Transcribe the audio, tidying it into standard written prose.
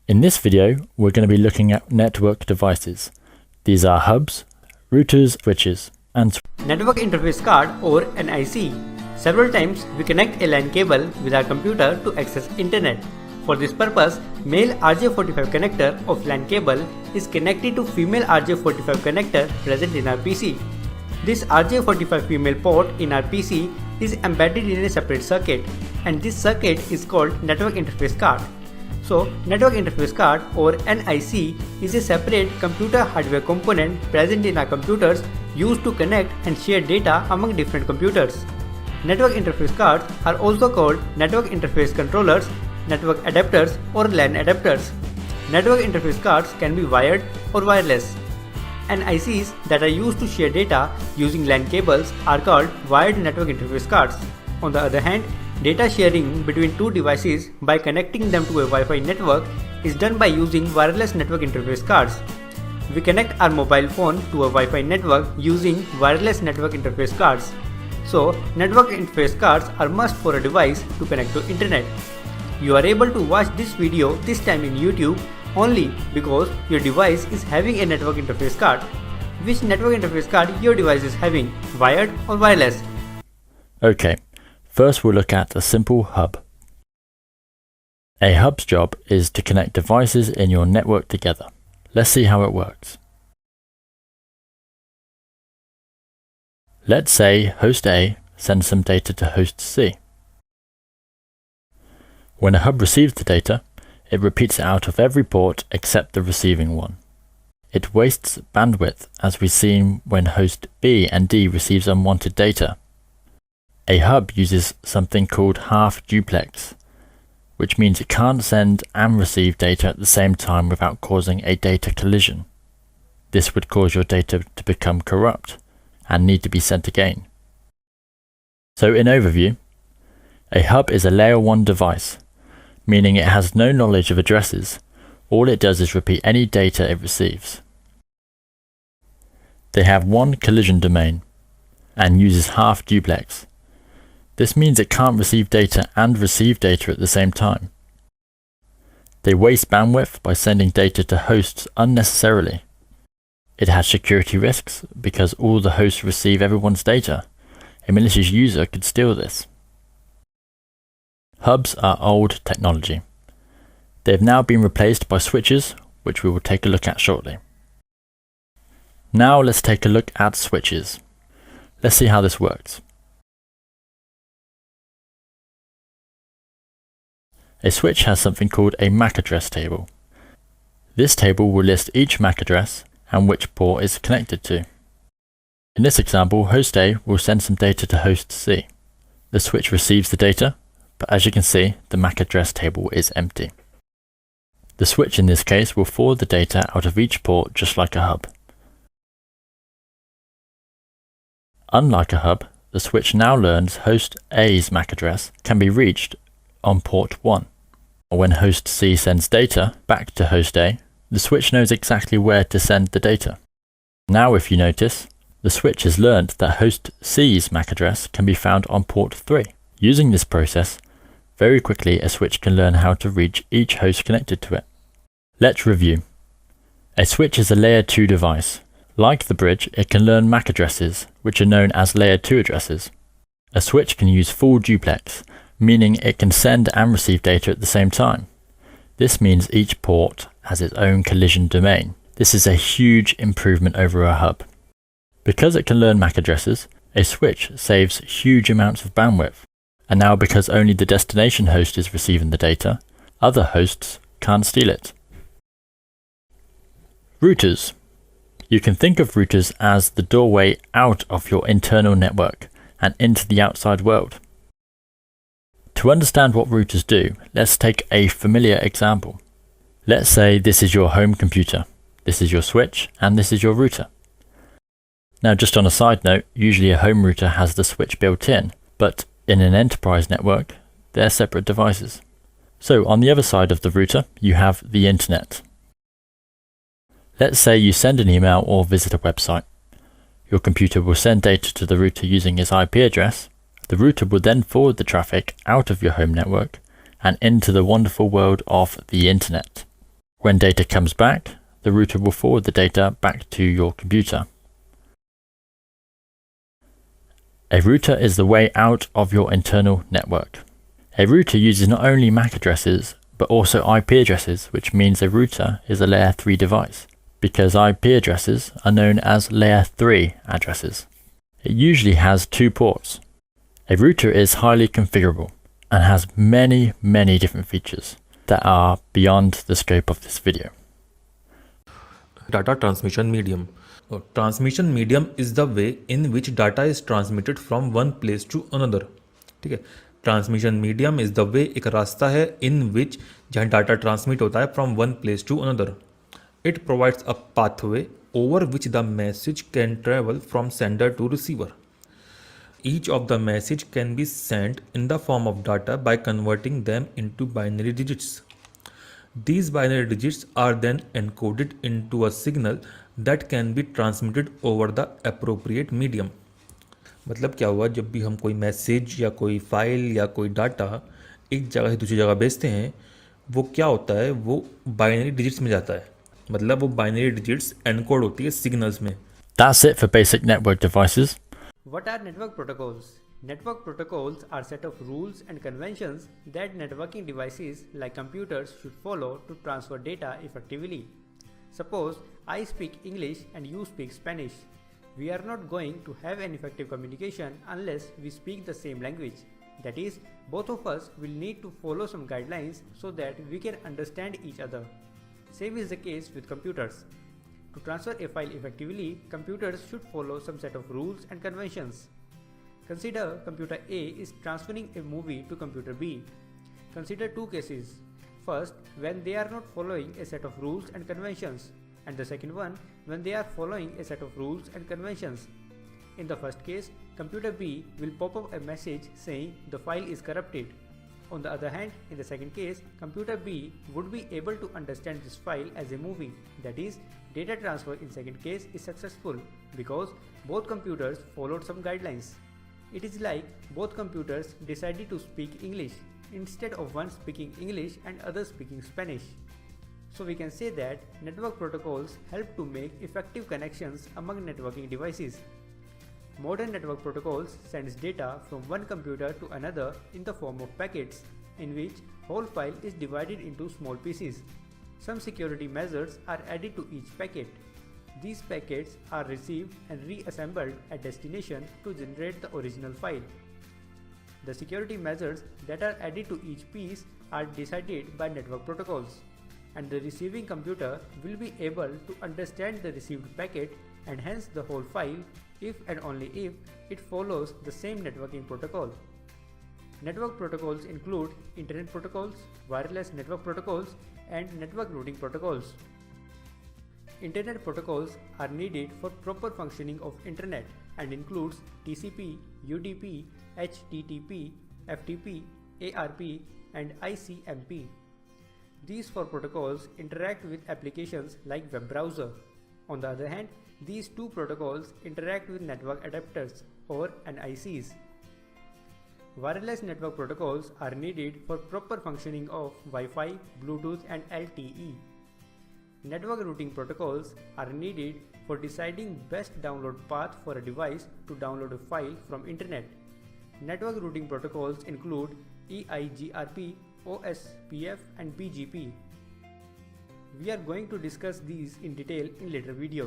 In this video, we're going to be looking at network devices. These are hubs, routers, switches, and Network interface card or NIC. Several times we connect a LAN cable with our computer to access internet. For this purpose, male RJ45 connector of LAN cable is connected to female RJ45 connector present in our PC. This RJ45 female port in our PC is embedded in a separate circuit, and this circuit is called network interface card. So, network interface card or NIC is a separate computer hardware component present in our computers used to connect and share data among different computers. Network interface cards are also called network interface controllers, network adapters or LAN adapters. Network interface cards can be wired or wireless. NICs that are used to share data using LAN cables are called wired network interface cards. On the other hand, data sharing between two devices by connecting them to a Wi-Fi network is done by using wireless network interface cards. We connect our mobile phone to a Wi-Fi network using wireless network interface cards. So, network interface cards are must for a device to connect to internet. You are able to watch this video this time in YouTube only because your device is having a network interface card. Which network interface card your device is having, wired or wireless? Okay, first we'll look at a simple hub. A hub's job is to connect devices in your network together. Let's see how it works. Let's say host A sends some data to host C. When a hub receives the data, it repeats it out of every port except the receiving one. It wastes bandwidth, as we've seen when host B and D receives unwanted data. A hub uses something called half duplex, which means it can't send and receive data at the same time without causing a data collision. This would cause your data to become corrupt and need to be sent again. So in overview, a hub is a layer 1 device, meaning it has no knowledge of addresses. All it does is repeat any data it receives. They have one collision domain and uses half duplex. This means it can't receive data and receive data at the same time. They waste bandwidth by sending data to hosts unnecessarily. It has security risks because all the hosts receive everyone's data. A malicious user could steal this. Hubs are old technology. They have now been replaced by switches, which we will take a look at shortly. Now let's take a look at switches. Let's see how this works. A switch has something called a MAC address table. This table will list each MAC address and which port is connected to. In this example, host A will send some data to host C. The switch receives the data, but as you can see, the MAC address table is empty. The switch in this case will forward the data out of each port just like a hub. Unlike a hub, the switch now learns host A's MAC address can be reached on port 1. When host C sends data back to host A, the switch knows exactly where to send the data. Now if you notice, the switch has learned that host C's MAC address can be found on port 3. Using this process, very quickly a switch can learn how to reach each host connected to it. Let's review. A switch is a layer 2 device. Like the bridge, it can learn MAC addresses, which are known as layer 2 addresses. A switch can use full duplex, meaning it can send and receive data at the same time. This means each port has its own collision domain. This is a huge improvement over a hub. Because it can learn MAC addresses, a switch saves huge amounts of bandwidth. And now because only the destination host is receiving the data, other hosts can't steal it. Routers. You can think of routers as the doorway out of your internal network and into the outside world. To understand what routers do, let's take a familiar example. Let's say this is your home computer, this is your switch, and this is your router. Now just on a side note, usually a home router has the switch built in, but in an enterprise network, they're separate devices. So on the other side of the router, you have the internet. Let's say you send an email or visit a website. Your computer will send data to the router using its IP address. The router will then forward the traffic out of your home network and into the wonderful world of the internet. When data comes back, the router will forward the data back to your computer. A router is the way out of your internal network. A router uses not only MAC addresses, but also IP addresses, which means a router is a layer 3 device, because IP addresses are known as layer 3 addresses. It usually has 2 ports. A router is highly configurable and has many different features that are beyond the scope of this video. Data transmission medium. Transmission medium is the way in which data is transmitted from one place to another. ठीक है, transmission medium is the way, एक रास्ता है इन विच जहाँ data transmit होता है from one place to another. It provides a pathway over which the message can travel from sender to receiver. Each of the message can be sent in the form of data by converting them into binary digits. These binary digits are then encoded into a signal that can be transmitted over the appropriate medium. मतलब क्या हुआ, जब भी हम कोई message या कोई file या कोई डाटा एक जगह से दूसरी जगह भेजते हैं, वो क्या होता है, वो बाइनरी डिजिट्स में जाता है. मतलब वो बाइनरी डिजिट्स एनकोड होती है सिग्नल्स में. That's it for basic network devices. What are network protocols? Network protocols are set of rules and conventions that networking devices like computers should follow to transfer data effectively. Suppose I speak English and you speak Spanish. We are not going to have an effective communication unless we speak the same language. That is, both of us will need to follow some guidelines so that we can understand each other. Same is the case with computers. To transfer a file effectively, computers should follow some set of rules and conventions. Consider computer A is transferring a movie to computer B. Consider two cases. First, when they are not following a set of rules and conventions, and the second one, when they are following a set of rules and conventions. In the first case, computer B will pop up a message saying the file is corrupted. On the other hand, in the second case, computer B would be able to understand this file as a movie. That is, data transfer in second case is successful because both computers followed some guidelines. It is like both computers decided to speak English instead of one speaking English and other speaking Spanish. So we can say that network protocols help to make effective connections among networking devices. Modern network protocols sends data from one computer to another in the form of packets, in which whole file is divided into small pieces. Some security measures are added to each packet. These packets are received and reassembled at destination to generate the original file. The security measures that are added to each piece are decided by network protocols, and the receiving computer will be able to understand the received packet and hence the whole file if and only if it follows the same networking protocol. Network protocols include Internet protocols, wireless network protocols, and network routing protocols. Internet protocols are needed for proper functioning of Internet and includes TCP, UDP, HTTP, FTP, ARP, and ICMP. These four protocols interact with applications like web browser. On the other hand, these two protocols interact with network adapters or NICs. Wireless network protocols are needed for proper functioning of Wi-Fi, Bluetooth, and LTE. Network routing protocols are needed for deciding best download path for a device to download a file from Internet. Network routing protocols include EIGRP, OSPF, and BGP. We are going to discuss these in detail in later videos.